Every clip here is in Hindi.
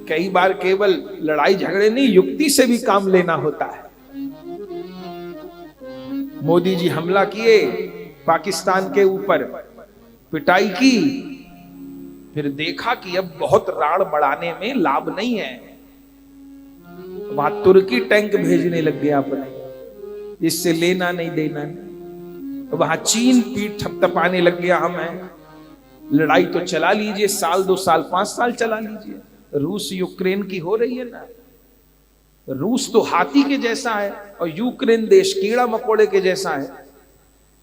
कई बार केवल लड़ाई झगड़े नहीं, युक्ति से भी काम लेना होता है। मोदी जी हमला किए पाकिस्तान के ऊपर, पिटाई की, फिर देखा कि अब बहुत राड़ बढ़ाने में लाभ नहीं है, वहां तुर्की टैंक भेजने लग गया अपने, इससे लेना नहीं देना नहीं। वहां चीन पीठ थपथपाने लग गया, हमें लड़ाई तो चला लीजिए, साल 2 साल 5 साल चला लीजिए। रूस यूक्रेन की हो रही है ना, रूस तो हाथी के जैसा है और यूक्रेन देश कीड़ा मकोड़े के जैसा है।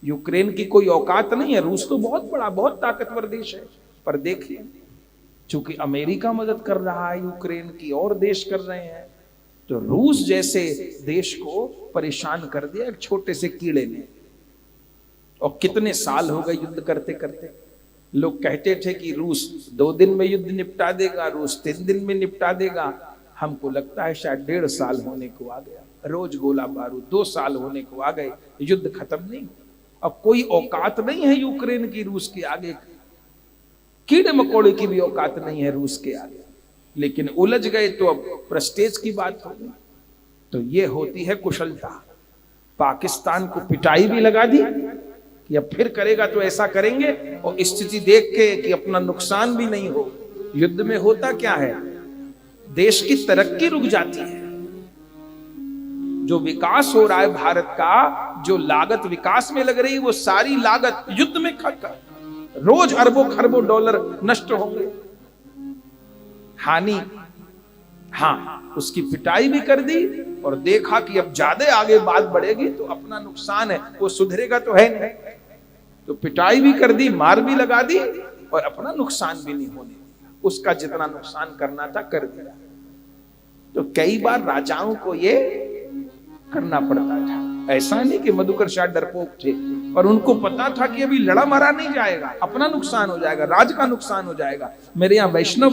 यूक्रेन की कोई औकात नहीं है, रूस तो बहुत बड़ा बहुत ताकतवर देश है। पर देखिए, चूंकि अमेरिका मदद कर रहा है यूक्रेन की और देश कर रहे हैं, तो रूस जैसे देश को परेशान कर दिया एक छोटे से कीड़े ने। और कितने साल हो गए युद्ध करते करते। लोग कहते थे कि रूस 2 दिन में युद्ध निपटा देगा, रूस 3 दिन में निपटा देगा। हमको लगता है शायद 1.5 साल होने को आ गया, रोज गोला बारूद 2 साल होने को आ गए, युद्ध खत्म नहीं। अब कोई औकात नहीं है यूक्रेन की रूस के आगे, कीड़े मकोड़े की भी औकात नहीं है रूस के आगे। लेकिन उलझ गए तो अब प्रेस्टेज की बात हो गई। तो ये होती है कुशलता। पाकिस्तान को पिटाई भी लगा दी कि अब फिर करेगा तो ऐसा करेंगे, और स्थिति देख के कि अपना नुकसान भी नहीं हो। युद्ध में होता क्या है, देश की तरक्की रुक जाती है। जो विकास हो रहा है भारत का, जो लागत विकास में लग रही है, वो सारी लागत युद्ध में रोज अरबों खरबों डॉलर नष्ट होंगे, हानि। हाँ, उसकी पिटाई भी कर दी और देखा कि अब ज्यादा आगे बात बढ़ेगी तो अपना नुकसान है, वो सुधरेगा तो है नहीं। तो पिटाई भी कर दी, मार भी लगा दी और अपना नुकसान भी नहीं होने दिया। उसका जितना नुकसान करना था कर दिया। तो कई बार राजाओं को ये करना पड़ता था। ऐसा नहीं कि मधुकर शाह डरपोक थे, पर उनको पता था कि अभी लड़ा मरा नहीं जाएगा, अपना नुकसान हो जाएगा, राज का नुकसान हो जाएगा। मेरे यहाँ वैष्णव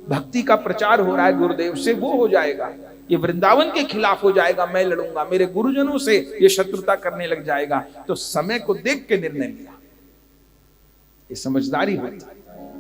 भक्ति का प्रचार हो रहा है गुरुदेव से, वो हो जाएगा, ये वृंदावन के खिलाफ हो जाएगा, मैं लड़ूंगा, मेरे गुरुजनों से ये शत्रुता करने लग जाएगा। तो समय को देख के निर्णय लिया, ये समझदारी होती है।